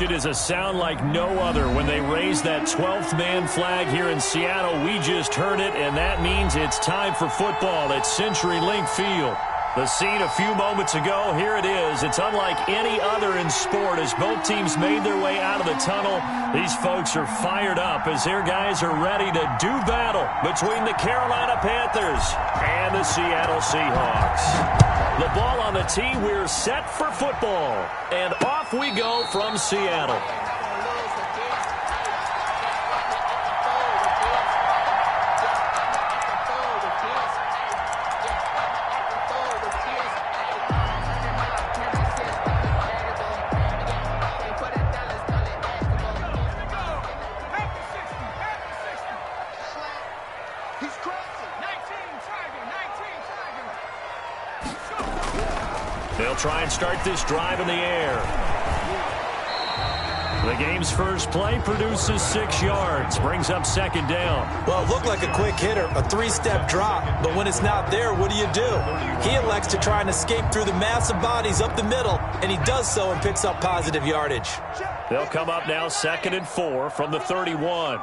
It is a sound like no other when they raise that 12th man flag here in Seattle. We just heard it, and that means it's time for football at CenturyLink Field. The scene a few moments ago, here it is. It's unlike any other in sport as both teams made their way out of the tunnel. These folks are fired up as their guys are ready to do battle between the Carolina Panthers and the Seattle Seahawks. The ball on the tee, we're set for football. And off we go from Seattle. They'll try and start this drive in the air. The game's first play produces 6 yards, brings up second down. Well, it looked like a quick hitter, a 3-step drop, but when it's not there, what do? He elects to try and escape through the mass of bodies up the middle, and he does so and picks up positive yardage. They'll come up now 2nd and 4 from the 31.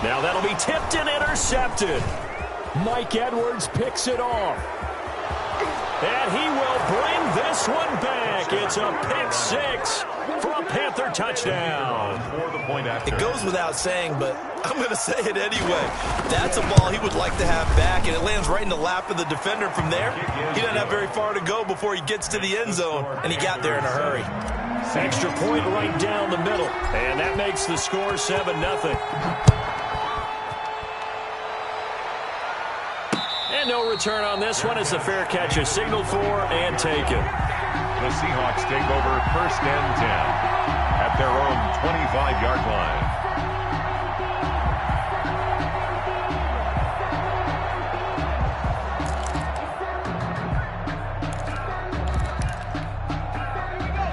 Now that'll be tipped and intercepted. Mike Edwards picks it off. And he will bring this one back. It's a pick 6 for a Panther touchdown. It goes without saying, but I'm going to say it anyway. That's a ball he would like to have back, and it lands right in the lap of the defender from there. He doesn't have very far to go before he gets to the end zone, and he got there in a hurry. Extra point right down the middle, and that makes the score 7-0. And no return on this one as the fair catch is signaled for and taken. The Seahawks take over 1st and 10 at their own 25-yard line.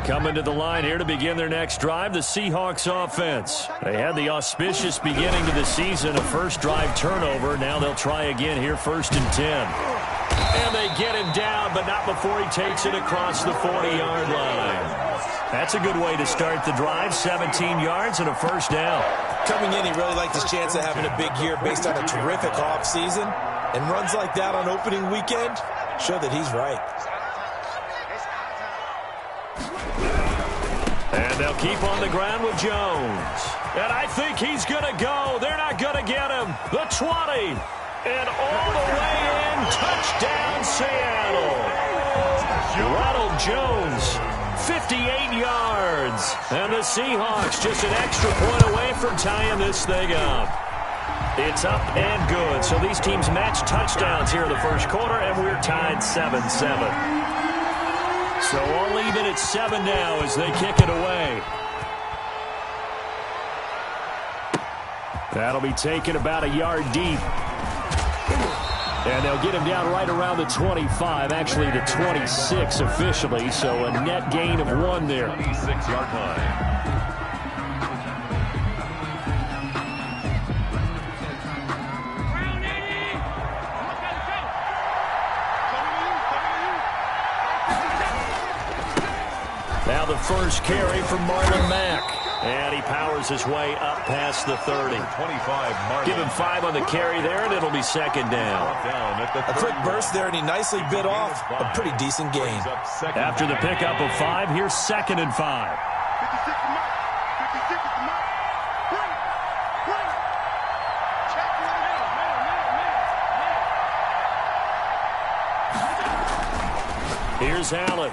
Coming to the line here to begin their next drive, the Seahawks offense. They had the auspicious beginning to the season, a first drive turnover. Now they'll try again here, 1st and 10. And they get him down, but not before he takes it across the 40-yard line. That's a good way to start the drive, 17 yards and a first down. Coming in, he really liked his chance of having a big year based on a terrific offseason. And runs like that on opening weekend show that he's right. And they'll keep on the ground with Jones. And I think he's going to go. They're not going to get him. The 20. And all the way in. Touchdown, Seattle. Ronald Jones, 58 yards. And the Seahawks just an extra point away from tying this thing up. It's up and good. So these teams match touchdowns here in the first quarter, and we're tied 7-7. So all even at 7 now as they kick it away. That'll be taken about a yard deep. And they'll get him down right around the 25, actually the 26 officially, so a net gain of 1 there. 26-yard line. Now the first carry from Marlon Mack. And he powers his way up past the 30. 25, Marlon. Give him 5 on the carry there, and it'll be second down. A quick burst there, and he nicely bit off a pretty decent gain. After the pickup of 5, here's 2nd and 5. Here's Allen.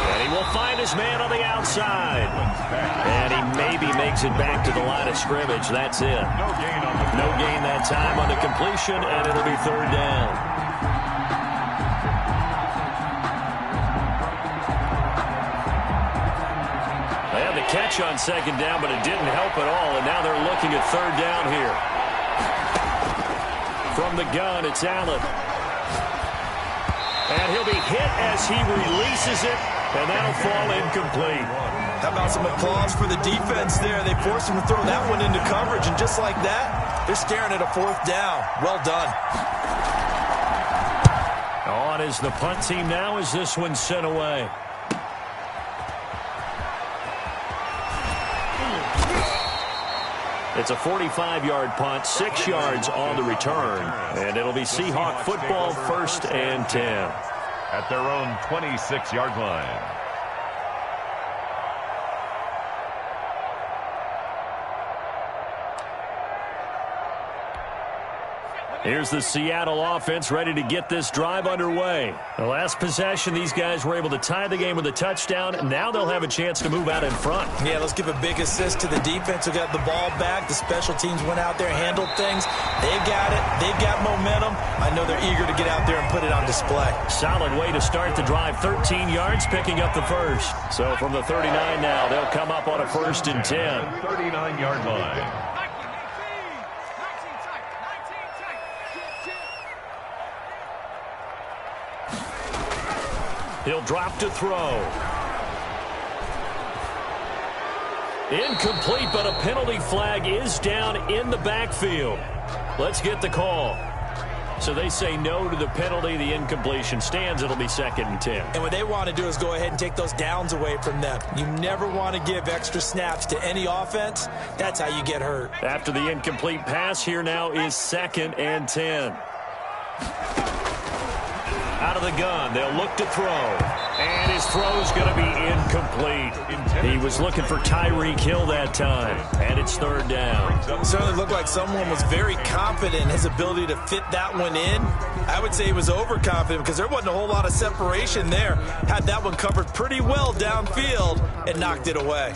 And he will find his man on the outside. And he maybe makes it back to the line of scrimmage. That's it. No gain that time on the completion, and it'll be 3rd down. They had the catch on 2nd down, but it didn't help at all, and now they're looking at 3rd down here. From the gun, it's Allen. And he'll be hit as he releases it, and that'll fall incomplete. How about some applause for the defense there? They forced him to throw that one into coverage, and just like that, they're staring at a 4th down. Well done. On is the punt team now as this one's sent away. It's a 45-yard punt, 6 yards on the return, and it'll be Seahawk football, 1st and 10. At their own 26-yard line. Here's the Seattle offense ready to get this drive underway. The last possession, these guys were able to tie the game with a touchdown. Now they'll have a chance to move out in front. Yeah, let's give a big assist to the defense who got the ball back. The special teams went out there, handled things. They've got it. They've got momentum. I know they're eager to get out there and put it on display. Solid way to start the drive. 13 yards, picking up the first. So from the 39 now, they'll come up on a 1st and 10. 39-yard line. He'll drop to throw. Incomplete, but a penalty flag is down in the backfield. Let's get the call. So they say no to the penalty. The incompletion stands. It'll be 2nd and 10. And what they want to do is go ahead and take those downs away from them. You never want to give extra snaps to any offense. That's how you get hurt. After the incomplete pass, here now is 2nd and 10. Out of the gun, they'll look to throw. And his throw's going to be incomplete. He was looking for Tyreek Hill that time. And it's 3rd down. Certainly looked like someone was very confident in his ability to fit that one in. I would say he was overconfident because there wasn't a whole lot of separation there. Had that one covered pretty well downfield and knocked it away.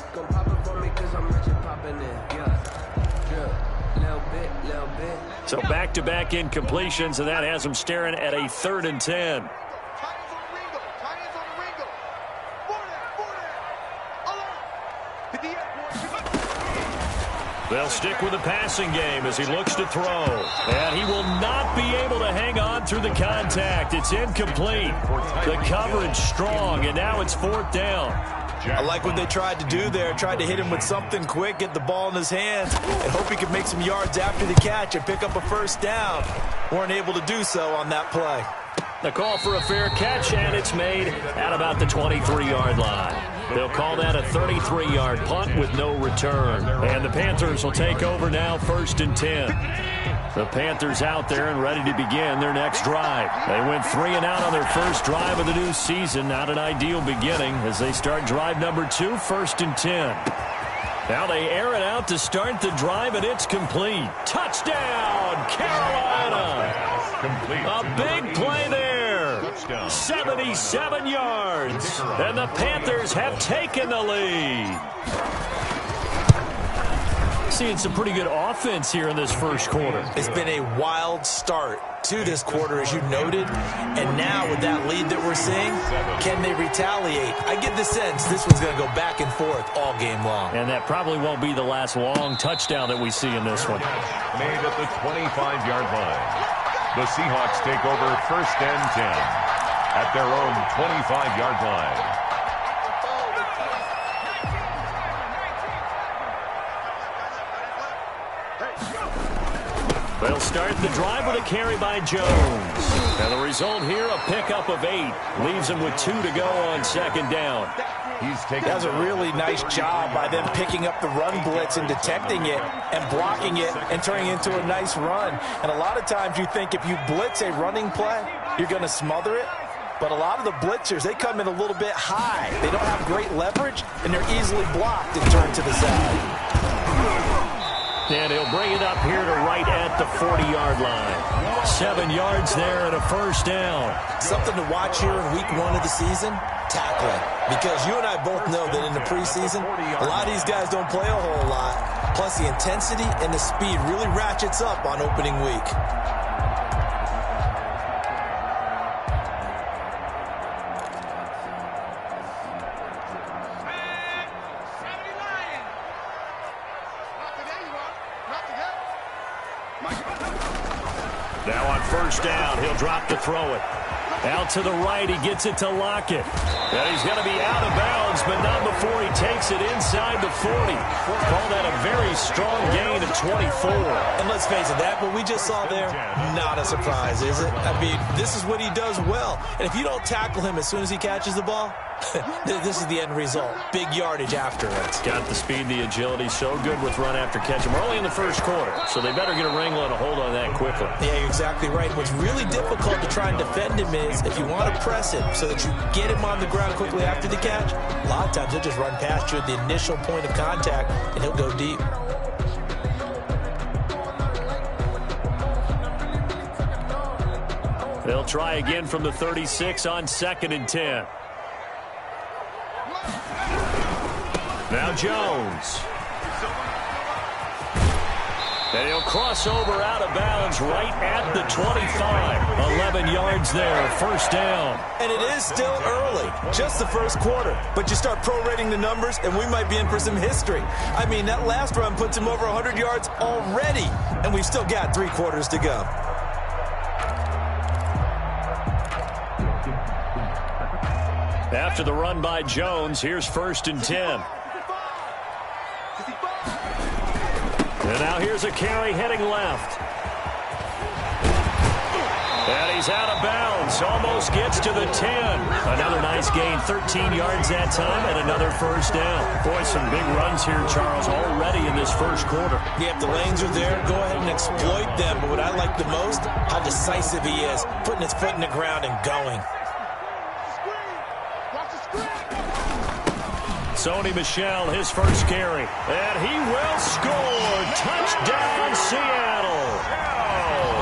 So back-to-back incompletions, and that has them staring at a 3rd and 10. They'll stick with the passing game as he looks to throw. And he will not be able to hang on through the contact. It's incomplete. The coverage strong, and now it's 4th down. I like what they tried to do there. Tried to hit him with something quick, get the ball in his hands, and hope he could make some yards after the catch and pick up a 1st down. Weren't able to do so on that play. The call for a fair catch, and it's made at about the 23-yard line. They'll call that a 33-yard punt with no return. And the Panthers will take over now, 1st and 10. The Panthers out there and ready to begin their next drive. They went 3 and out on their first drive of the new season. Not an ideal beginning as they start drive number 2, 1st and 10. Now they air it out to start the drive, and it's complete. Touchdown, Carolina! A big play there. 77 yards. And the Panthers have taken the lead. Seeing some pretty good offense here in this first quarter. It's been a wild start to this quarter, as you noted. And now with that lead that we're seeing, can they retaliate? I get the sense this one's going to go back and forth all game long. And that probably won't be the last long touchdown that we see in this one. Made at the 25-yard line. The Seahawks take over 1st and 10 at their own 25-yard line. They'll start the drive with a carry by Jones. And the result here, a pickup of 8. Leaves him with 2 to go on 2nd down. That was a really nice job by them picking up the run blitz and detecting it and blocking it and turning it into a nice run. And a lot of times you think if you blitz a running play, you're going to smother it. But a lot of the blitzers, they come in a little bit high. They don't have great leverage, and they're easily blocked and turned to the side. And he'll bring it up here to right at the 40-yard line. 7 yards there and a 1st down. Something to watch here in week 1 of the season, tackling. Because you and I both know that in the preseason, a lot of these guys don't play a whole lot. Plus the intensity and the speed really ratchets up on opening week. Now on 1st down, he'll drop to throw it. Out to the right, he gets it to Lockett. And he's going to be out of bounds, but not before he takes it inside the 40. Call that a very strong gain of 24. And let's face it, that what we just saw there, not a surprise, is it? I mean, this is what he does well. And if you don't tackle him as soon as he catches the ball, this is the end result. Big yardage after it. Got the speed, the agility, so good with run after catch. We're only in the first quarter, so they better get a wrangle and a hold on that quickly. Yeah, you're exactly right. What's really difficult to try and defend him is if you want to press him so that you get him on the ground quickly after the catch, a lot of times he'll just run past you at the initial point of contact, and he'll go deep. They'll try again from the 36 on 2nd and 10. Now Jones. And he'll cross over out of bounds right at the 25. 11 yards there, first down. And it is still early, just the first quarter. But you start prorating the numbers, and we might be in for some history. I mean, that last run puts him over 100 yards already, and we've still got 3 quarters to go. After the run by Jones, here's 1st and 10. And now here's a carry heading left. And he's out of bounds. Almost gets to the 10. Another nice gain. 13 yards that time and another first down. Boy, some big runs here, Charles, already in this first quarter. Yeah, if the lanes are there, go ahead and exploit them. But what I like the most, how decisive he is, putting his foot in the ground and going. Sony Michel, his first carry. And he will score. Touchdown, Seattle.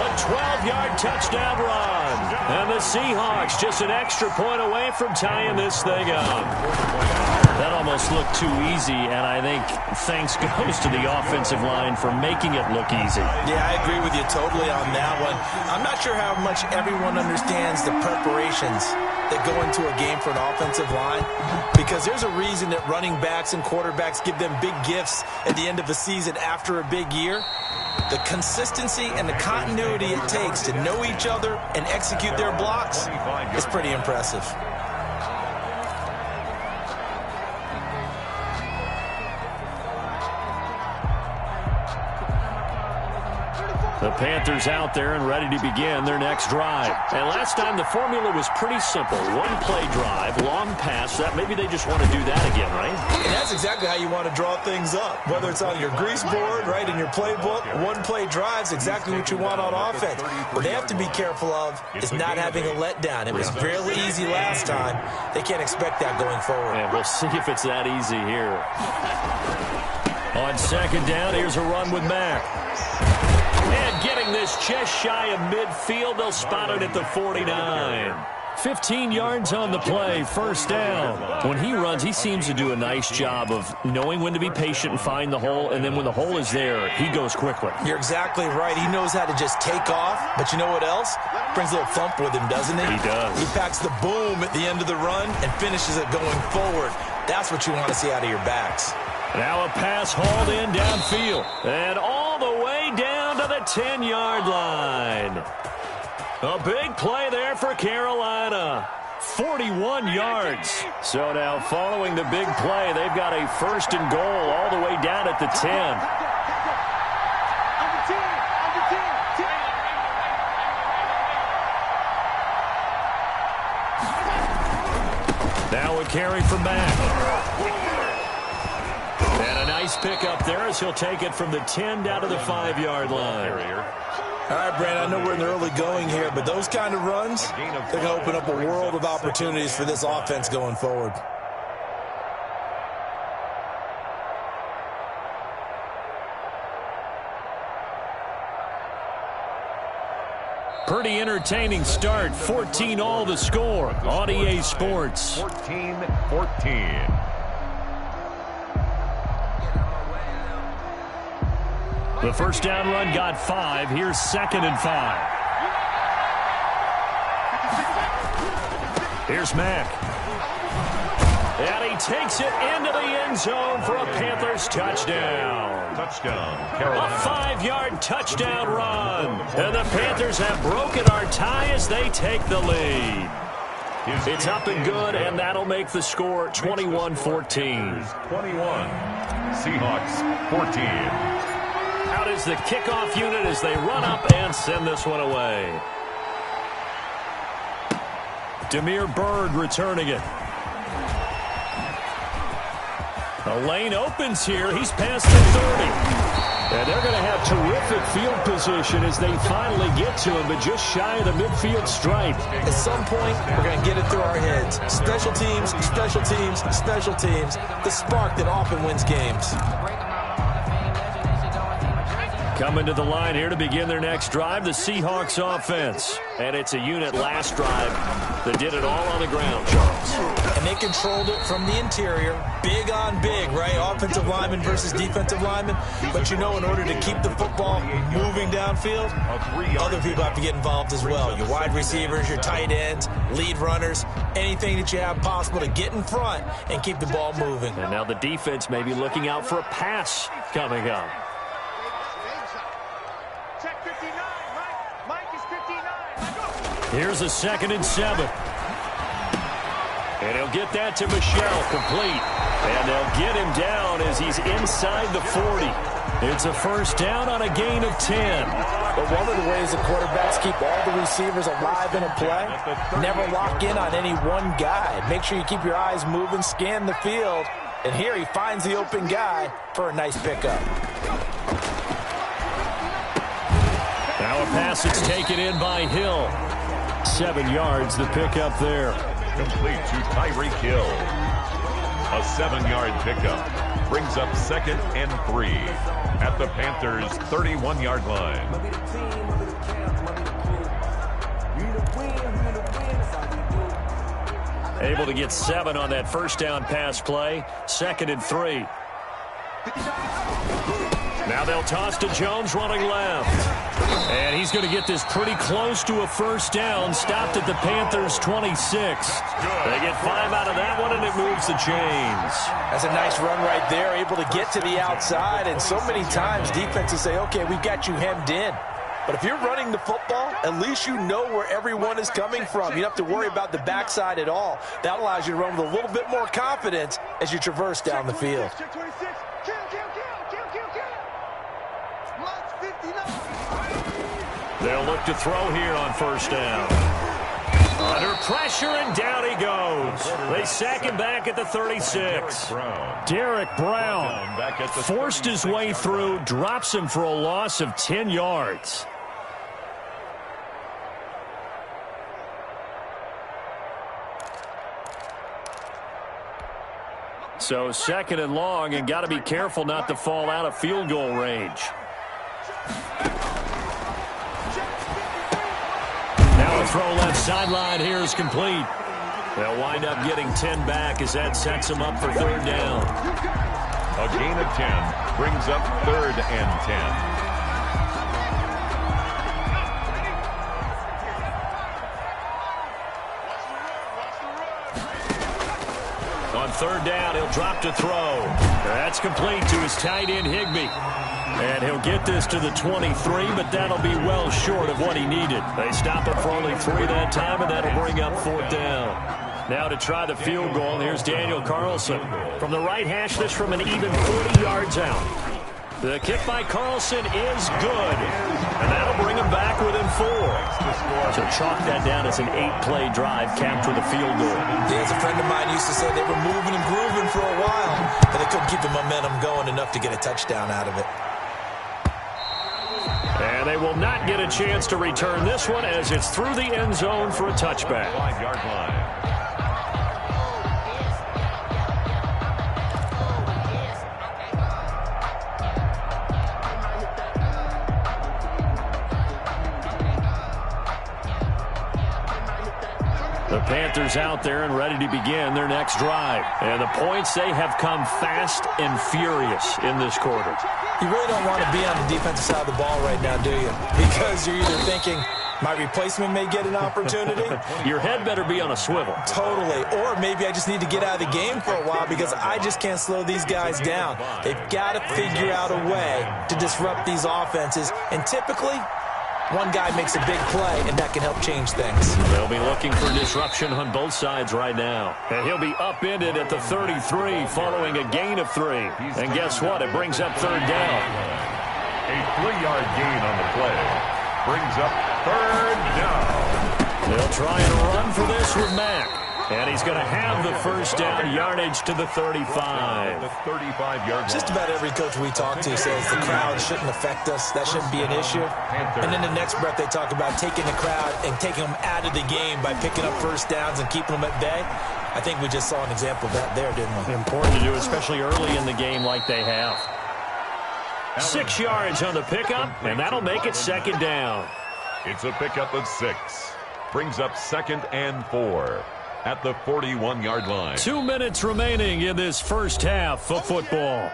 A 12-yard touchdown run. And the Seahawks just an extra point away from tying this thing up. That almost looked too easy, and I think thanks goes to the offensive line for making it look easy. Yeah, I agree with you totally on that one. I'm not sure how much everyone understands the preparations that go into a game for an offensive line, because there's a reason that running backs and quarterbacks give them big gifts at the end of the season after a big year. The consistency and the continuity it takes to know each other and execute their blocks is pretty impressive. The Panthers out there and ready to begin their next drive. And last time the formula was pretty simple. One play drive, long pass. That maybe they just want to do that again, right? And that's exactly how you want to draw things up. Whether it's on your grease board, right, in your playbook, one play drive's exactly what you want on offense. What they have to be careful of is not having a letdown. It was fairly easy last time. They can't expect that going forward. And we'll see if it's that easy here. On 2nd down, here's a run with Mack. And getting this just shy of midfield, they'll spot it at the 49. 15 yards on the play, first down. When he runs, he seems to do a nice job of knowing when to be patient and find the hole, and then when the hole is there, he goes quickly. You're exactly right. He knows how to just take off, but you know what else? Brings a little thump with him, doesn't he? He does. He packs the boom at the end of the run and finishes it going forward. That's what you want to see out of your backs. Now a pass hauled in downfield, and all the way down to the 10-yard line. A big play there for Carolina. 41 yards. So now following the big play, they've got a 1st and goal all the way down at the 10. Now a carry from Mack. And a nice pickup there as he'll take it from the 10 down to the 5-yard line. All right, Brandon, I know we're in the early going here, but those kind of runs, they're going to open up a world of opportunities for this offense going forward. Pretty entertaining start. 14 all the score on EA Sports. 14-14. The first down run got 5. Here's 2nd and 5. Here's Mack. And he takes it into the end zone for a Panthers touchdown. Touchdown, Carolina. A 5-yard touchdown run. And the Panthers have broken our tie as they take the lead. It's up and good, and that'll make the score 21-14. 21. Seahawks 14. Out is the kickoff unit as they run up and send this one away. Jamaarr Byrd returning it. The lane opens here. He's past the 30. And they're going to have terrific field position as they finally get to him, but just shy of the midfield stripe. At some point, we're going to get it through our heads. Special teams, special teams, special teams. The spark that often wins games. Coming to the line here to begin their next drive, the Seahawks offense. And it's a unit last drive that did it all on the ground, Charles. And they controlled it from the interior. Big on big, right? Offensive lineman versus defensive lineman. But you know, in order to keep the football moving downfield, other people have to get involved as well. Your wide receivers, your tight ends, lead runners, anything that you have possible to get in front and keep the ball moving. And now the defense may be looking out for a pass coming up. Here's a 2nd and 7. And he'll get that to Michel, complete. And they'll get him down as he's inside the 40. It's a first down on a gain of 10. But one of the ways the quarterbacks keep all the receivers alive in a play, never lock in on any one guy. Make sure you keep your eyes moving, scan the field. And here he finds the open guy for a nice pickup. Now a pass that's taken in by Hill. 7 yards, the pickup there. Complete to Tyreek Hill. A 7-yard pickup brings up 2nd and 3 at the Panthers' 31-yard line. Able to get 7 on that first down pass play. 2nd and 3. Now they'll toss to Jones running left. And he's going to get this pretty close to a first down. Stopped at the Panthers' 26. They get 5 out of that one, and it moves the chains. That's a nice run right there, able to get to the outside. And so many times defenses say, okay, we've got you hemmed in. But if you're running the football, at least you know where everyone is coming from. You don't have to worry about the backside at all. That allows you to run with a little bit more confidence as you traverse down the field. They'll look to throw here on first down. Under pressure, and down he goes. They sack him back at the 36. Derek Brown forced his way through, drops him for a loss of 10 yards. So 2nd and long, and got to be careful not to fall out of field goal range. Now a throw left sideline here is complete. They'll wind up getting 10 back as that sets them up for 3rd down. A gain of 10 brings up 3rd and 10. On 3rd down, he'll drop to throw. That's complete to his tight end, Higbee. And he'll get this to the 23, but that'll be well short of what he needed. They stop him for only 3 that time, and that'll bring up 4th down. Now to try the field goal, here's Daniel Carlson. From the right hash, this from an even 40 yards out. The kick by Carlson is good, and that'll bring him back within 4. So chalk that down as an 8-play drive capped with a field goal. Yeah, as a friend of mine used to say, they were moving and grooving for a while, but they couldn't keep the momentum going enough to get a touchdown out of it. And they will not get a chance to return this one as it's through the end zone for a touchback. 5-yard line. The Panthers out there and ready to begin their next drive. And the points, they have come fast and furious in this quarter. You really don't want to be on the defensive side of the ball right now, do you? Because you're either thinking, My replacement may get an opportunity. Your head better be on a swivel. Totally. Or maybe I just need to get out of the game for a while because I just can't slow these guys down. They've got to figure out a way to disrupt these offenses. And typically, one guy makes a big play, and that can help change things. They'll be looking for disruption on both sides right now. And he'll be upended at the 33 following a gain of 3. And guess what? It brings up third down. A 3-yard gain on the play. Brings up third down. They'll try and run for this with Mack. And he's going to have the first down, yardage to the 35. The 35-yard line. Just about every coach we talk to says the crowd shouldn't affect us. That shouldn't be an issue. And in the next breath, they talk about taking the crowd and taking them out of the game by picking up first downs and keeping them at bay. I think we just saw an example of that there, didn't we? Important to do, especially early in the game like they have. 6 yards on the pickup, and that'll make it second down. It's a pickup of 6. Brings up 2nd and 4 at the 41-yard line. 2 minutes remaining in this first half of football.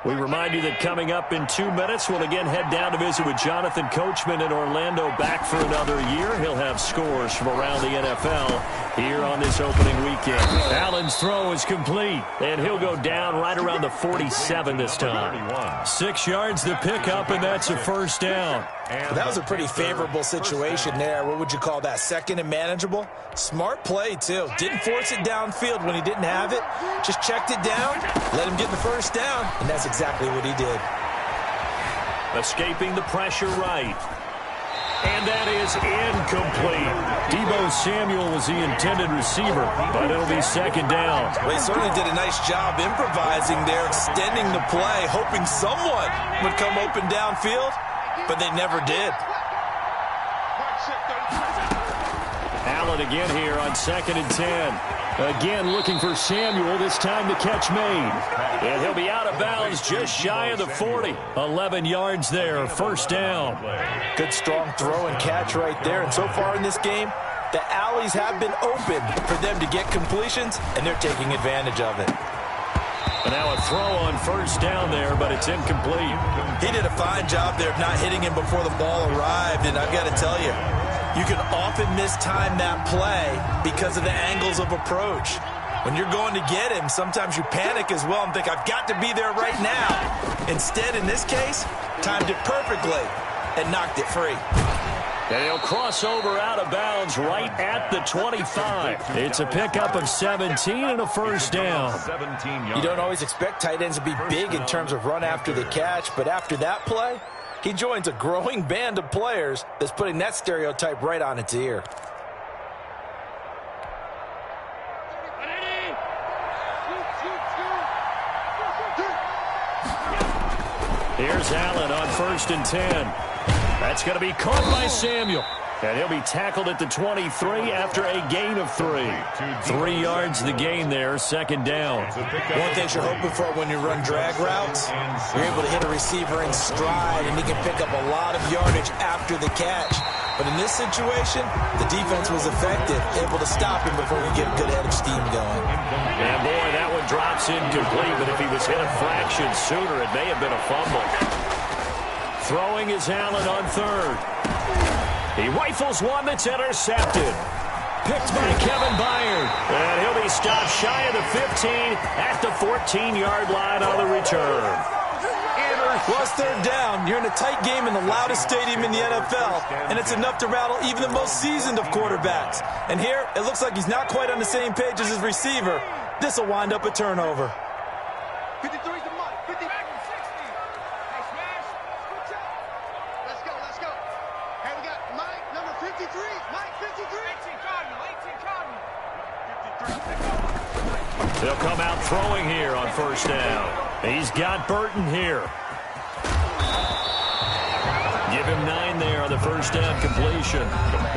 We remind you that coming up in 2 minutes, we'll again head down to visit with Jonathan Coachman in Orlando, back for another year. He'll have scores from around the NFL here on this opening weekend. Allen's throw is complete, and he'll go down right around the 47 this time. 6 yards to pick up, and that's a first down. That was a pretty favorable situation there. What would you call that? Second and manageable? Smart play, too. Didn't force it downfield when he didn't have it. Just checked it down, let him get the first down, and that's exactly what he did. Escaping the pressure right. And that is incomplete. Deebo Samuel was the intended receiver, but it'll be second down. Well, he certainly did a nice job improvising there, extending the play, hoping someone would come open downfield, but they never did. Allen again here on 2nd and 10. Again looking for Samuel, this time the catch made. And he'll be out of bounds just shy of the 40. 11 yards there, first down. Good strong throw and catch right there. And so far in this game, the alleys have been open for them to get completions, and they're taking advantage of it. And now a throw on first down there, but it's incomplete. He did a fine job there of not hitting him before the ball arrived, and I've got to tell you, you can often mistime that play because of the angles of approach. When you're going to get him, sometimes you panic as well and think, I've got to be there right now. Instead, in this case, timed it perfectly and knocked it free. And he'll cross over out of bounds right at the 25. It's a pickup of 17 and a first down. You don't always expect tight ends to be big in terms of run after the catch, but after that play, he joins a growing band of players that's putting that stereotype right on its ear. Here's Allen on 1st and 10. That's going to be caught by Samuel. And he'll be tackled at the 23 after a gain of 3. 3 yards the gain there, second down. One thing you're hoping for when you run drag routes, you're able to hit a receiver in stride, and he can pick up a lot of yardage after the catch. But in this situation, the defense was effective, able to stop him before we get a good head of steam going. And boy, that one drops incomplete, but if he was hit a fraction sooner, it may have been a fumble. Throwing is Allen on 3rd. He rifles one that's intercepted. Picked by Kevin Byard. And he'll be stopped shy of the 15 at the 14-yard line on the return. Plus third down. You're in a tight game in the loudest stadium in the NFL, and it's enough to rattle even the most seasoned of quarterbacks. And here, it looks like he's not quite on the same page as his receiver. This will wind up a turnover. 53's the money. 50 back and 60. Hey, Smash. Let's go, let's go. Hey, we got Mike, number 53. Mike, 53. 18 Cardinal, 18 Cardinal. They'll come out throwing here on first down. He's got Burton here. Give him 9 there on the first down completion.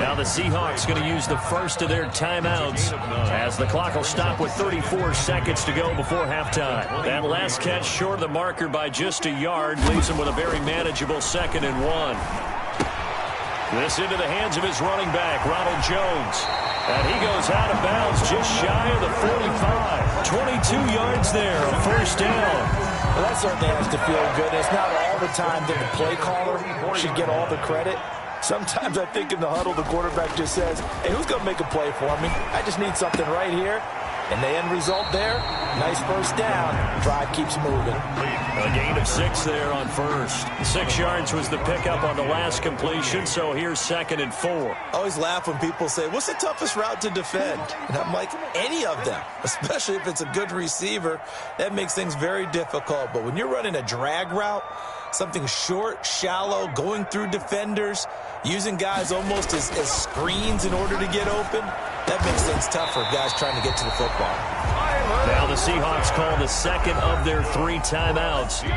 Now the Seahawks going to use the first of their timeouts as the clock will stop with 34 seconds to go before halftime. That last catch short of the marker by just a yard leaves him with a very manageable 2nd and 1. This into the hands of his running back, Ronald Jones. And he goes out of bounds just shy of the 45. 22 yards there, a first down. Well, that certainly has to feel good. It's not all the time that the play caller should get all the credit. Sometimes I think in the huddle, the quarterback just says, hey, who's going to make a play for me? I just need something right here. And the end result there, nice first down. Drive keeps moving. A gain of 6 there on first. 6 yards was the pickup on the last completion, so here's 2nd and 4. I always laugh when people say, what's the toughest route to defend? And I'm like, any of them, especially if it's a good receiver. That makes things very difficult. But when you're running a drag route, something short, shallow, going through defenders, using guys almost as screens in order to get open, that makes things tough for guys trying to get to the football. Now the Seahawks call the second of their 3 timeouts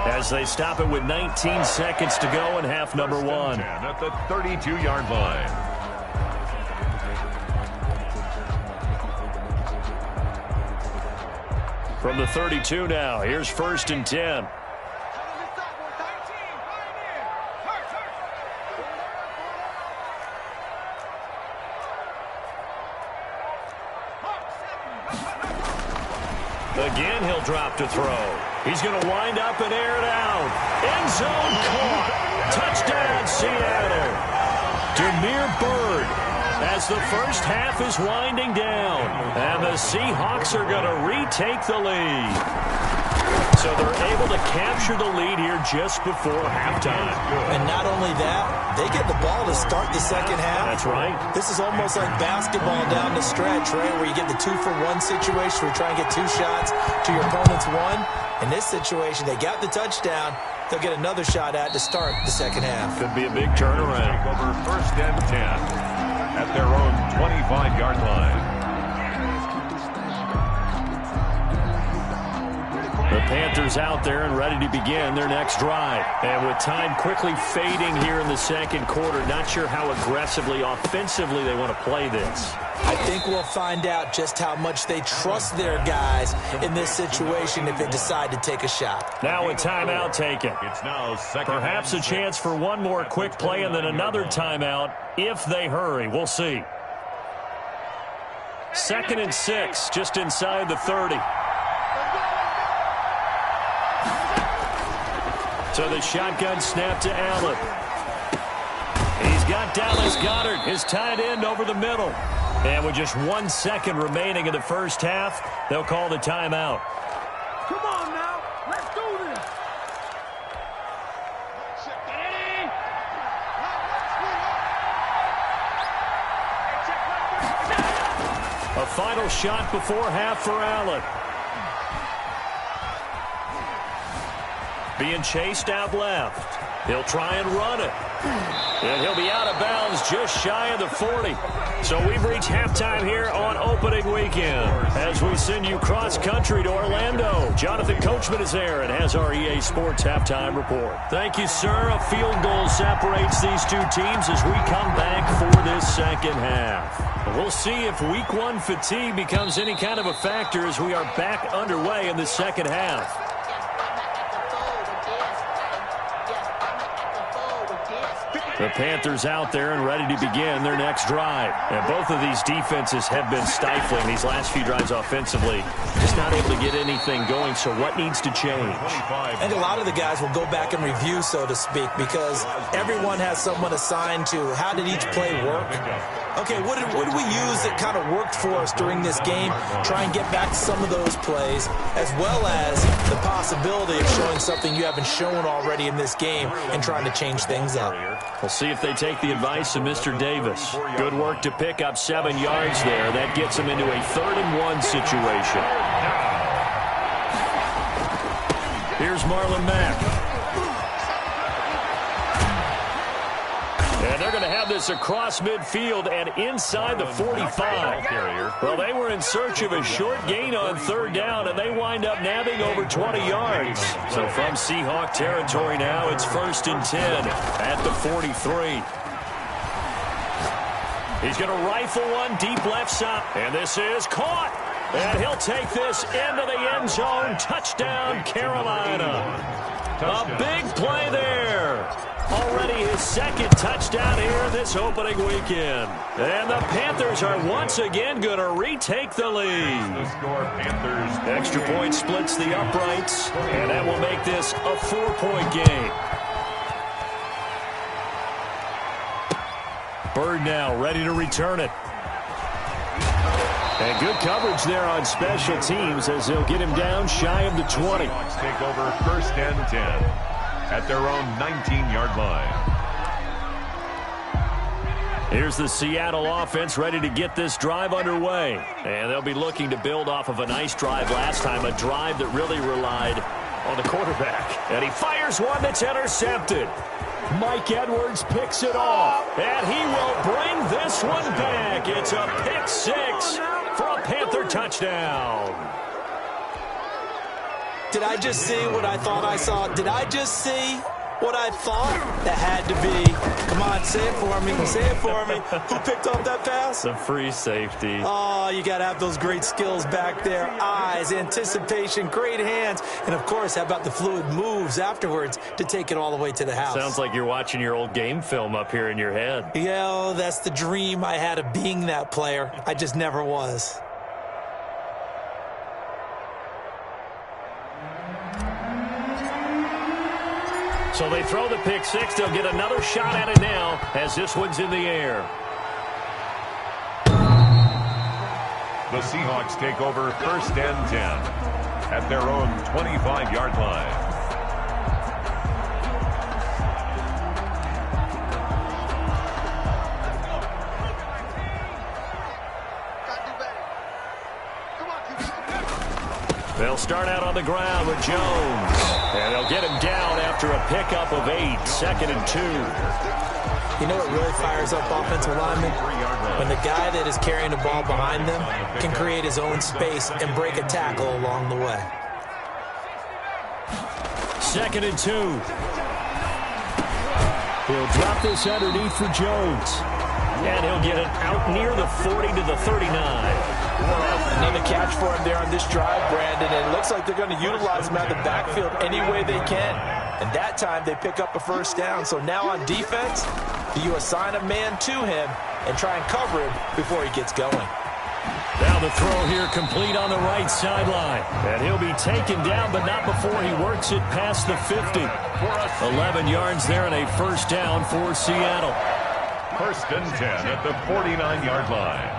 as they stop it with 19 seconds to go in half number 1. At the 32-yard line. From the 32 now, here's 1st and 10. Again, he'll drop to throw. He's going to wind up and air it out. End zone caught. Touchdown, Seattle. Jamaarr Bird as the first half is winding down. And the Seahawks are going to retake the lead. So they're able to capture the lead here just before halftime. And not only that, they get the ball to start the second half. That's right. This is almost like basketball down the stretch, right, where you get the 2-for-1 situation where you try and get 2 shots to your opponent's 1. In this situation, they got the touchdown. They'll get another shot at to start the second half. Could be a big turnaround. Over 1st and 10 at their own 25-yard line. The Panthers out there and ready to begin their next drive. And with time quickly fading here in the second quarter, not sure how aggressively, offensively they want to play this. I think we'll find out just how much they trust their guys in this situation if they decide to take a shot. Now a timeout taken. It's now Perhaps a chance for one more quick play and then another timeout if they hurry. We'll see. 2nd and 6, just inside the 30. So the shotgun snap to Allen. He's got Dallas Goedert, his tight end, over the middle. And with just 1 second remaining in the first half, they'll call the timeout. Come on now, let's do this. A final shot before half for Allen. Being chased out left. He'll try and run it. And he'll be out of bounds just shy of the 40. So we've reached halftime here on opening weekend. As we send you cross-country to Orlando, Jonathan Coachman is there and has our EA Sports halftime report. Thank you, sir. A field goal separates these two teams as we come back for this second half. We'll see if week 1 fatigue becomes any kind of a factor as we are back underway in the second half. The Panthers out there and ready to begin their next drive. And both of these defenses have been stifling these last few drives offensively. Just not able to get anything going, so what needs to change? And a lot of the guys will go back and review, so to speak, because everyone has someone assigned to how did each play work. Okay, what did we use that kind of worked for us during this game? Try and get back to some of those plays, as well as the possibility of showing something you haven't shown already in this game and trying to change things up. We'll see if they take the advice of Mr. Davis. Good work to pick up 7 yards there. That gets them into a 3rd and 1 situation. Here's Marlon Mack. And they're going to have this across midfield and inside the 45. Well, they were in search of a short gain on 3rd down, and they wind up nabbing over 20 yards. So from Seahawk territory now, it's 1st and 10 at the 43. He's going to rifle one deep left side, and this is caught. And he'll take this into the end zone. Touchdown, Carolina. A big play there. Already his second touchdown here this opening weekend. And the Panthers are once again going to retake the lead. The score, Panthers. Extra point splits the uprights, and that will make this a 4-point game. Bird now ready to return it. And good coverage there on special teams as they'll get him down shy of the 20. Seahawks take over 1st and 10 at their own 19-yard line. Here's the Seattle offense ready to get this drive underway. And they'll be looking to build off of a nice drive last time, a drive that really relied on the quarterback. And he fires one that's intercepted. Mike Edwards picks it off, and he will bring this one back. It's a pick six for a Panther touchdown. Did I just see what I thought I saw? Did I just see what I thought? That had to be. Come on, say it for me. Say it for me. Who picked up that pass? The free safety. Oh, you got to have those great skills back there. Eyes, anticipation, great hands. And, of course, how about the fluid moves afterwards to take it all the way to the house? Sounds like you're watching your old game film up here in your head. Yeah, that's the dream I had of being that player. I just never was. So they throw the pick six. They'll get another shot at it now as this one's in the air. The Seahawks take over 1st and 10 at their own 25-yard line. They'll start out on the ground with Jones. And they'll get him down after a pickup of 8, 2nd and 2. You know what really fires up offensive linemen? When the guy that is carrying the ball behind them can create his own space and break a tackle along the way. 2nd and 2. He'll drop this underneath for Jones. And he'll get it out near the 40 to the 39. Another catch for him there on this drive, Brandon, and it looks like they're going to utilize him out of the backfield any way they can. And that time they pick up a 1st down. So now on defense, do you assign a man to him and try and cover him before he gets going? Now the throw here complete on the right sideline. And he'll be taken down, but not before he works it past the 50. 11 yards there and a 1st down for Seattle. 1st and 10 at the 49-yard line.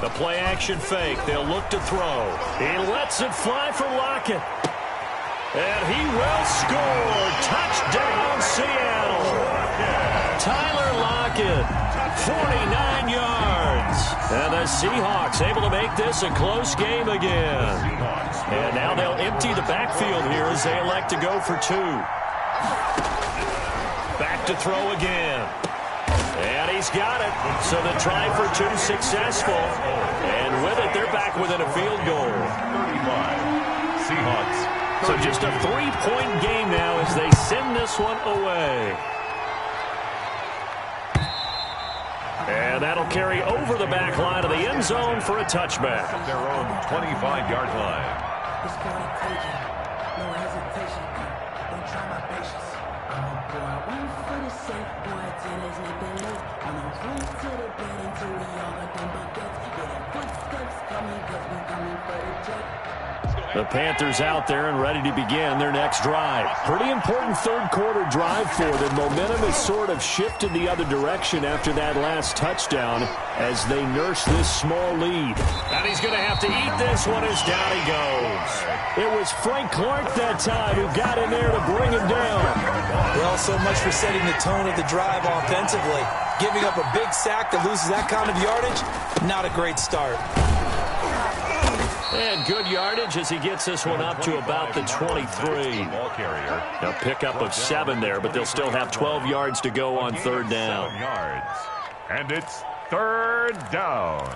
The play-action fake. They'll look to throw. He lets it fly for Lockett. And he will score. Touchdown, Seattle. Tyler Lockett, 49 yards. And the Seahawks able to make this a close game again. And now they'll empty the backfield here as they elect to go for 2. Back to throw again. And he's got it. So the try for 2 successful. And with it, they're back within a field goal. 35. Seahawks. So just a 3-point game now as they send this one away. And that'll carry over the back line of the end zone for a touchback. At their own 25-yard line. It's gonna take it. No hesitation. Don't try my patience. I'm a boy, one for the safe boy till there's nothing left. I'm a run to the bed until we all got them buckets. Yeah, the footsteps coming cause we coming for the jet. The Panthers out there and ready to begin their next drive. Pretty important third-quarter drive for them. Momentum has sort of shifted the other direction after that last touchdown as they nurse this small lead. And he's going to have to eat this one as down he goes. It was Frank Clark that time who got in there to bring him down. Well, so much for setting the tone of the drive offensively. Giving up a big sack that loses that kind of yardage, not a great start. And good yardage as he gets this one up to about the 23. Ball carrier. A pickup of 7 there, but they'll still have 12 yards to go on third down. 7 yards. And it's 3rd down.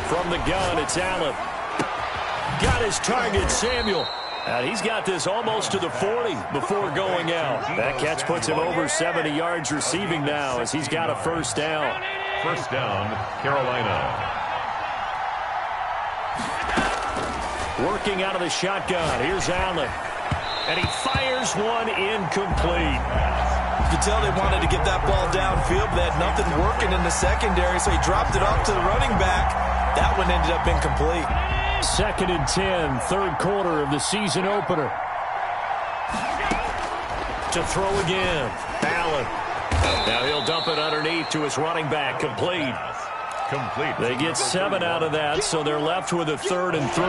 From from the gun, it's Allen. Got his target, Samuel. And he's got this almost to the 40 before going out. That catch puts him over 70 yards receiving now as he's got a first down. First down, Carolina. Working out of the shotgun. Here's Allen. And he fires one incomplete. You could tell they wanted to get that ball downfield, but they had nothing working in the secondary, so he dropped it off to the running back. That one ended up incomplete. 2nd and 10, third quarter of the season opener. To throw again, Allen. Now he'll dump it underneath to his running back, complete. They get 7 out of that, so they're left with a 3rd and 3.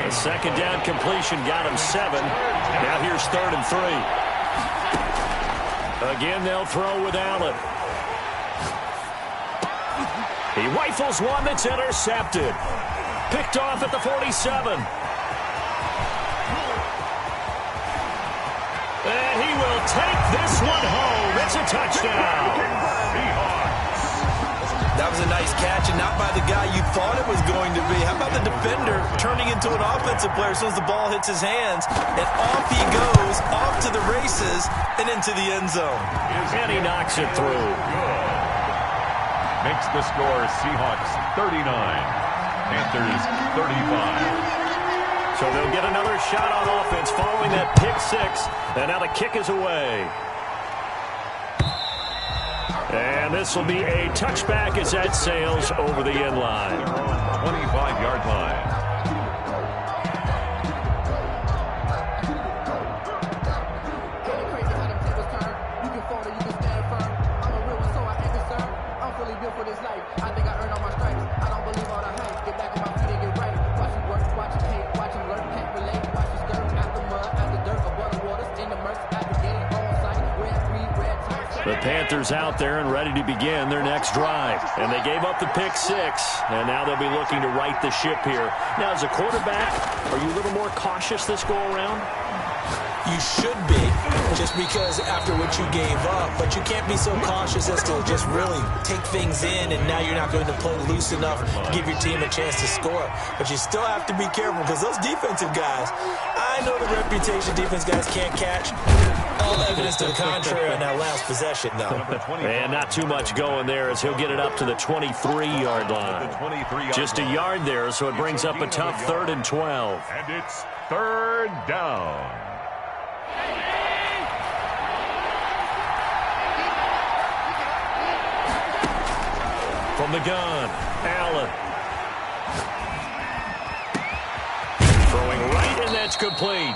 A second down completion got him 7. Now here's 3rd and 3. Again, they'll throw with Allen. He rifles one that's intercepted. Picked off at the 47. And he will take this one home. It's a touchdown. That was a nice catch, and not by the guy you thought it was going to be. How about the defender turning into an offensive player as soon as the ball hits his hands, and off he goes, off to the races, and into the end zone. And he knocks it through. Makes the score Seahawks 39, Panthers 35. So they'll get another shot on offense following that pick 6, and now the kick is away. And this will be a touchback as that sails over the end line. 25-yard line. Crazy how them tables turn. You can fall or you can stand firm. I'm a real one, so I ain't concerned. I'm fully built for this life. I think I earned all my stripes. I don't believe all the hype. Get back on my feet and get right. Watch you work, watch you hate, watch you learn, can't relate. Watch you skirt out the mud, out the dirt, above the waters, in the murk, at the game, on site, red, green, red, tight. The Panthers out there and ready to begin their next drive. And they gave up the pick 6, and now they'll be looking to right the ship here. Now, as a quarterback, are you a little more cautious this go-around? You should be, just because after what you gave up, but you can't be so cautious as to just really take things in, and now you're not going to play loose enough to give your team a chance to score. But you still have to be careful because those defensive guys, I know the reputation defense guys can't catch. All evidence to the contrary on that last possession, though. And not too much going there as he'll get it up to the 23-yard line. Just a yard there, so it brings up a tough 3rd and 12. And it's 3rd down. From the gun, Allen. Throwing right, and that's complete.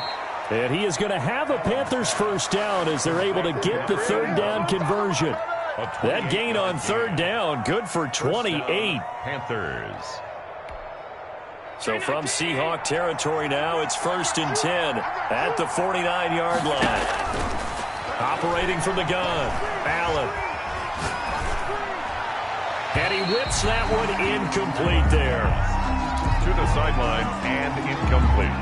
And he is going to have a Panthers first down as they're able to get the 3rd down conversion. That gain on 3rd down, good for 28. Panthers. So from Seahawk territory now, it's 1st and 10 at the 49-yard line. Operating from the gun, Allen. And he whips that one incomplete there. To the sideline and incomplete.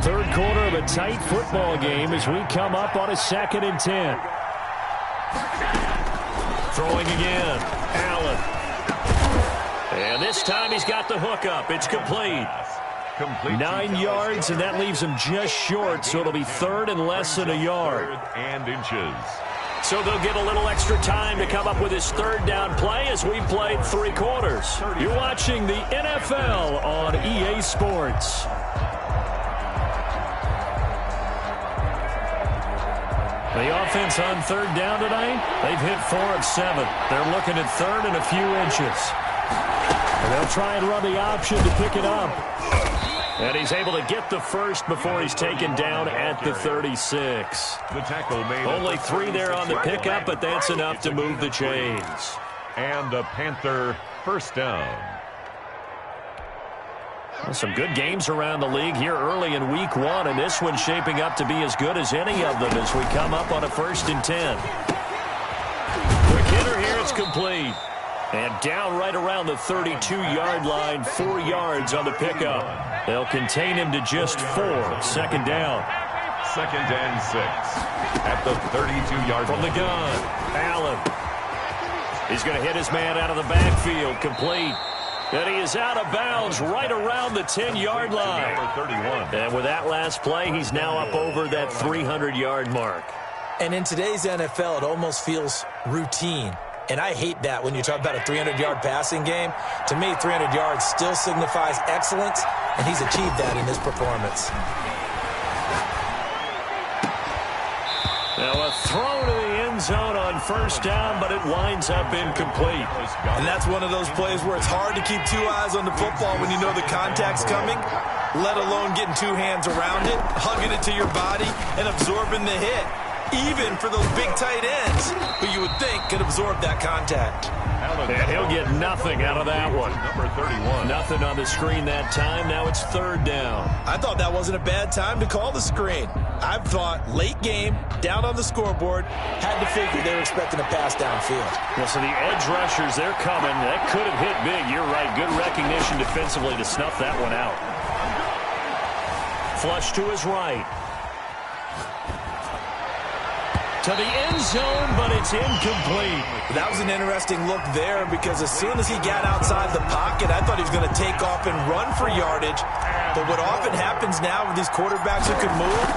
3rd quarter of a tight football game as we come up on a 2nd and 10. Throwing again, Allen. And this time he's got the hook up. It's complete. 9 yards, and that leaves him just short, so it'll be 3rd and less than a yard. And inches. So they'll get a little extra time to come up with his 3rd down play as we've played 3 quarters. You're watching the NFL on EA Sports. The offense on 3rd down tonight, they've hit 4 of 7. They're looking at 3rd and a few inches. And they'll try and run the option to pick it up. And he's able to get the first before he's taken down at the 36. The tackle made. Only 3 there on the pickup, but that's enough to move the chains. And a Panther first down. Well, some good games around the league here early in week 1, and this one's shaping up to be as good as any of them as we come up on a 1st and 10. Quick hitter here, it's complete. And down right around the 32-yard line, 4 yards on the pickup. They'll contain him to just 4, 2nd down. 2nd and 6 at the 32-yard line. From the gun, Allen. He's going to hit his man out of the backfield, complete. And he is out of bounds right around the 10-yard line. Number 31. And with that last play, he's now up over that 300-yard mark. And in today's NFL, it almost feels routine. And I hate that when you talk about a 300-yard passing game. To me, 300 yards still signifies excellence, and he's achieved that in his performance. Now a throw to the end zone on first down, but it winds up incomplete. And that's one of those plays where it's hard to keep two eyes on the football when you know the contact's coming, let alone getting two hands around it, hugging it to your body, and absorbing the hit. Even for those big tight ends, who you would think could absorb that contact. And he'll get nothing out of that one. Number 31. Nothing on the screen that time. Now it's third down. I thought that wasn't a bad time to call the screen. I thought late game, down on the scoreboard, had to figure they were expecting a pass downfield. Well, so the edge rushers, they're coming. That could have hit big. You're right. Good recognition defensively to snuff that one out. Flush to his right. To the end zone, but it's incomplete. That was an interesting look there because as soon as he got outside the pocket, I thought he was going to take off and run for yardage. But what often happens now with these quarterbacks who can move,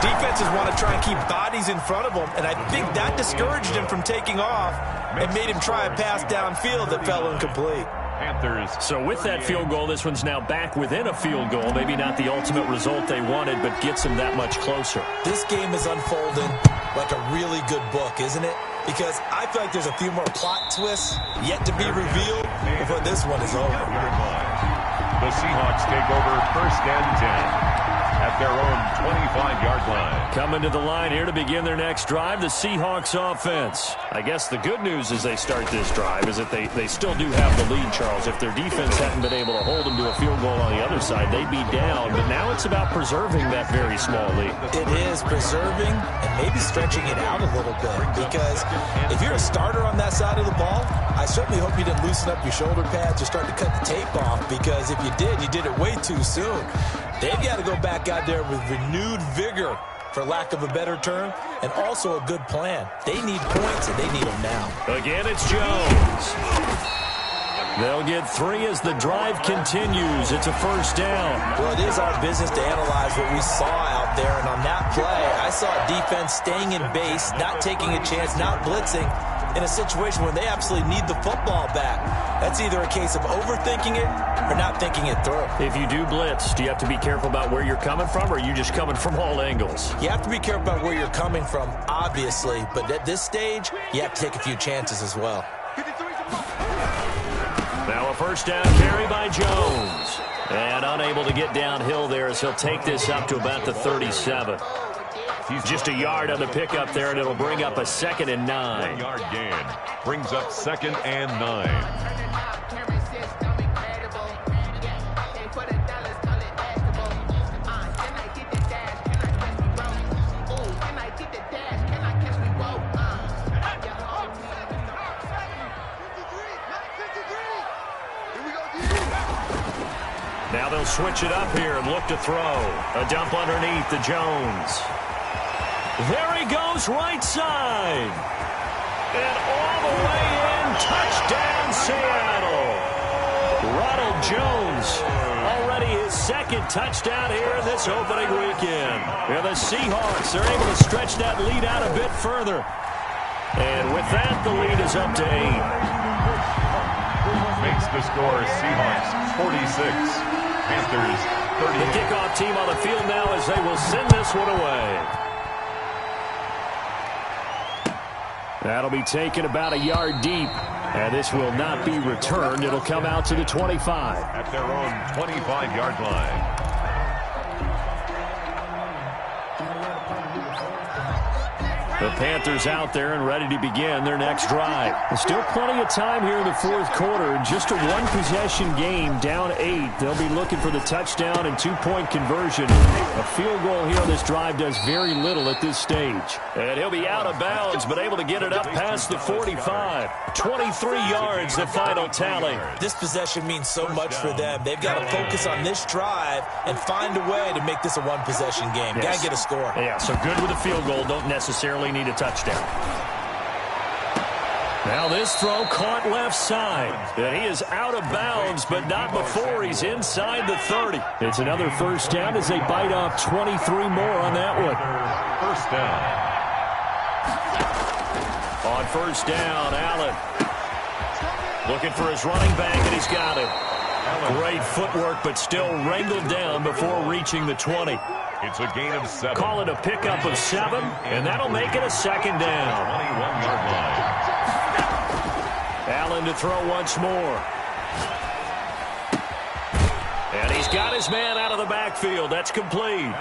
defenses want to try and keep bodies in front of them, and I think that discouraged him from taking off and made him try a pass downfield that fell incomplete. Panthers. So with that field goal, this one's now back within a field goal. Maybe not the ultimate result they wanted, but gets them that much closer. This game is unfolding like a really good book, isn't it? Because I feel like there's a few more plot twists yet to be revealed before this one is over. The Seahawks take over first and 10 at their own 25-yard line. Coming to the line here to begin their next drive, the Seahawks offense. I guess the good news as they start this drive is that they still do have the lead, Charles. If their defense hadn't been able to hold them to a field goal on the other side, they'd be down. But now it's about preserving that very small lead. It is preserving and maybe stretching it out a little bit. Because if you're a starter on that side of the ball, I certainly hope you didn't loosen up your shoulder pads or start to cut the tape off. Because if you did it way too soon. They've got to go back out there with renewed vigor, for lack of a better term, and also a good plan. They need points, and they need them now. Again, it's Jones. They'll get 3 as the drive continues. It's a first down. Well, it is our business to analyze what we saw out there, and on that play, I saw defense staying in base, not taking a chance, not blitzing, in a situation where they absolutely need the football back. That's either a case of overthinking it or not thinking it through. If you do blitz, do you have to be careful about where you're coming from, or are you just coming from all angles? You have to be careful about where you're coming from, obviously, but at this stage, you have to take a few chances as well. Now a first down carry by Jones. And unable to get downhill there as he'll take this up to about the 37. He's just a yard on the pickup there, and it'll bring up a 2nd and 9. 1-yard gain brings up 2nd and 9. Now they'll switch it up here and look to throw. A dump underneath to Jones. There he goes, right side. And all the way in, touchdown Seattle. Ronald Jones, already his 2nd touchdown here in this opening weekend. And the Seahawks are able to stretch that lead out a bit further. And with that, the lead is up to 8. Makes the score Seahawks 46. Panthers 38. The kickoff team on the field now as they will send this one away. That'll be taken about a yard deep. And this will not be returned. It'll come out to the 25. At their own 25-yard line. The Panthers out there and ready to begin their next drive. There's still plenty of time here in the 4th quarter. Just a one-possession game, down 8. They'll be looking for the touchdown and 2-point conversion. A field goal here on this drive does very little at this stage. And he'll be out of bounds, but able to get it up past the 45. 23 yards, the final tally. This possession means so much for them. They've got to focus on this drive and find a way to make this a one-possession game. Yes. Got to get a score. Yeah, so good with a field goal. Don't necessarily need a touchdown. Now this throw caught left side. And he is out of bounds, but not before he's inside the 30. It's another first down as they bite off 23 more on that one. First down. On first down, Allen looking for his running back, and he's got it. Great footwork, but still wrangled down before reaching the 20. It's a gain of 7. Call it a pickup of 7, and that'll make it a second down. 21-yard line. Allen to throw once more. And he's got his man out of the backfield. That's complete.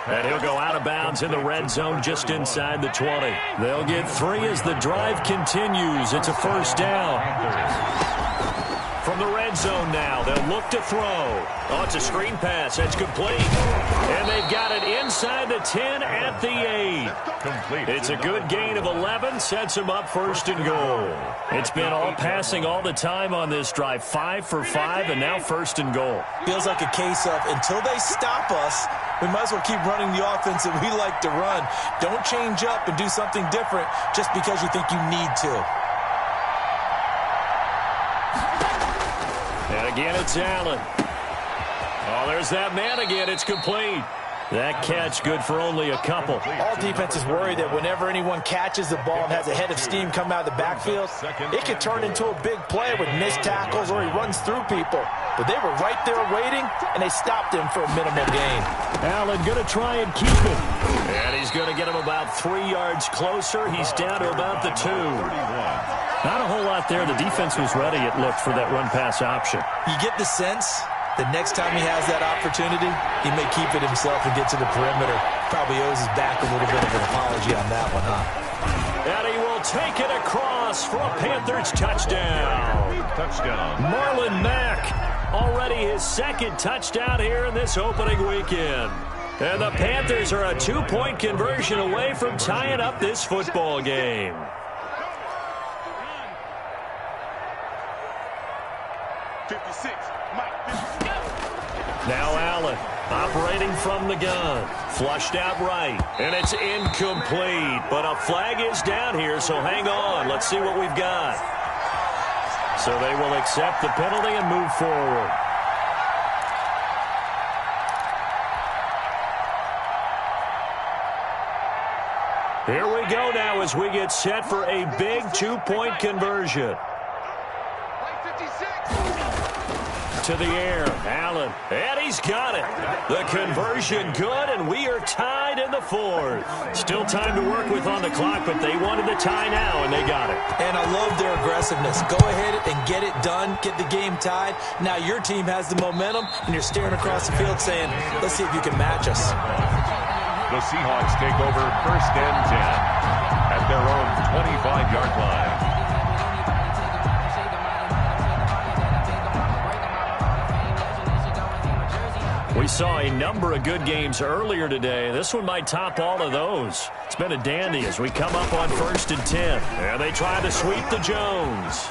And he'll go out of bounds in the red zone just inside the 20. They'll get 3 as the drive continues. It's a first down. From the red zone now, they'll look to throw. Oh, it's a screen pass. That's complete. And they've got it inside the 10 at the 8. Complete. It's a good gain of 11. Sets them up first and goal. It's been all passing all the time on this drive. 5 for 5, and now first and goal. Feels like a case of until they stop us, we might as well keep running the offense that we like to run. Don't change up and do something different just because you think you need to. And again, it's Allen. Oh, there's that man again. It's complete. That catch good for only a couple. All defenses worry that whenever anyone catches the ball and has a head of steam come out of the backfield, it could turn into a big play with missed tackles or he runs through people. But they were right there waiting, and they stopped him for a minimal gain. Allen going to try and keep it. And he's going to get him about 3 yards closer. He's down to about the 2. Not a whole lot there. The defense was ready, it looked, for that run-pass option. You get the sense that next time he has that opportunity, he may keep it himself and get to the perimeter. Probably owes his back a little bit of an apology on that one, huh? And he will take it across for a Panthers touchdown. Touchdown. Marlon Mack, already his second touchdown here in this opening weekend. And the Panthers are a 2-point conversion away from tying up this football game. Now Allen, operating from the gun. Flushed out right, and it's incomplete. But a flag is down here, so hang on. Let's see what we've got. So they will accept the penalty and move forward. Here we go now as we get set for a big 2-point conversion. To the air, Allen, and he's got it. The conversion good, and we are tied in the 4th. Still time to work with on the clock, but they wanted the tie now, and they got it. And I love their aggressiveness. Go ahead and get it done, get the game tied. Now your team has the momentum, and you're staring across the field saying, let's see if you can match us. The Seahawks take over first and 10 at their own 25-yard line. We saw a number of good games earlier today. This one might top all of those. It's been a dandy as we come up on first and 10. And they try to sweep to Jones.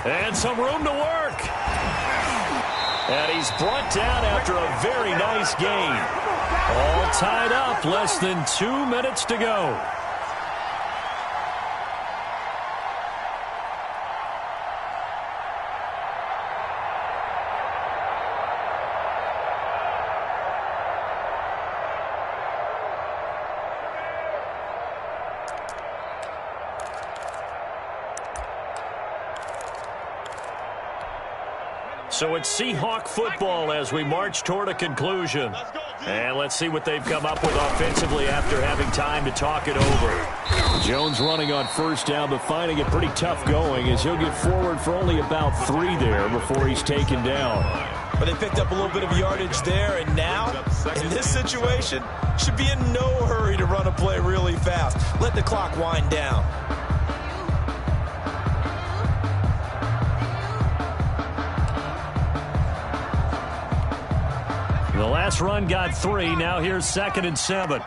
And some room to work. And he's brought down after a very nice gain. All tied up, less than 2 minutes to go. So it's Seahawk football as we march toward a conclusion. And let's see what they've come up with offensively after having time to talk it over. Jones running on first down, but finding it pretty tough going as he'll get forward for only about 3 there before he's taken down. But they picked up a little bit of yardage there, and now, in this situation, should be in no hurry to run a play really fast. Let the clock wind down. The last run got 3. Now here's 2nd and 7.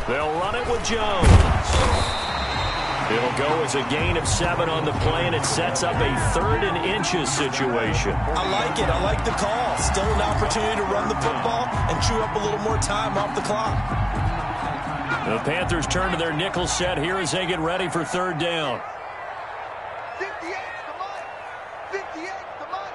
They'll run it with Jones. It'll go as a gain of 7 on the play, and it sets up a 3rd and inches situation. I like it. I like the call. Still an opportunity to run the football and chew up a little more time off the clock. The Panthers turn to their nickel set here as they get ready for 3rd down. 58 to Mike. 58 to Mike.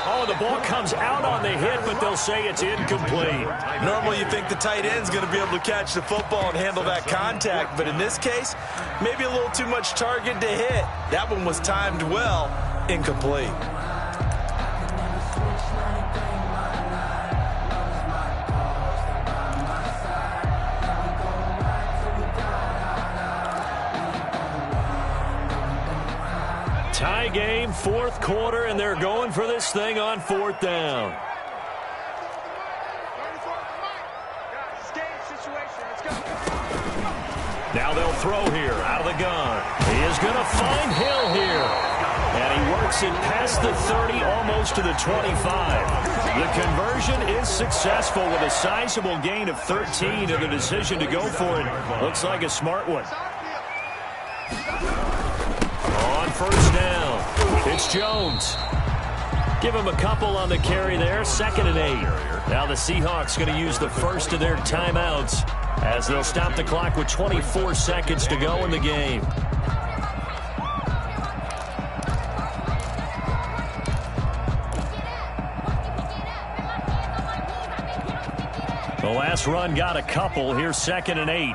Oh, the ball comes out on the hit, but they'll say it's incomplete. Normally you think the tight end's going to be able to catch the football and handle that contact, but in this case, maybe a little too much target to hit. That one was timed well, incomplete. Tie game, 4th quarter, and they're going for this thing on 4th down. Now they'll throw here out of the gun. He is going to find Hill here. And he works it past the 30, almost to the 25. The conversion is successful with a sizable gain of 13, and the decision to go for it looks like a smart one. On 1st down, it's Jones. Give him a couple on the carry there, 2nd and 8. Now the Seahawks going to use the first of their timeouts as they'll stop the clock with 24 seconds to go in the game. The last run got a couple. Here's 2nd and 8.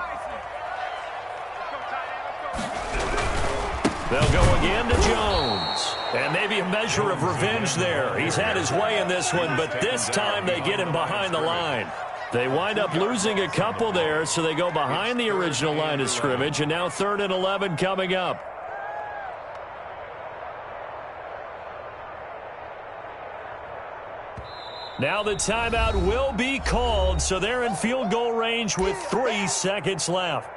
They'll go again to Jones. And maybe a measure of revenge there. He's had his way in this one, but this time they get him behind the line. They wind up losing a couple there, so they go behind the original line of scrimmage, and now 3rd and 11 coming up. Now the timeout will be called, so they're in field goal range with 3 seconds left.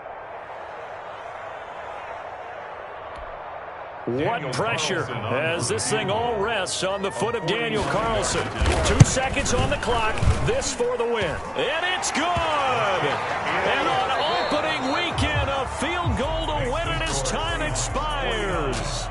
What pressure as this thing all rests on the foot of Daniel Carlson. 2 seconds on the clock. This for the win. And it's good. And on opening weekend, a field goal to win it as time expires.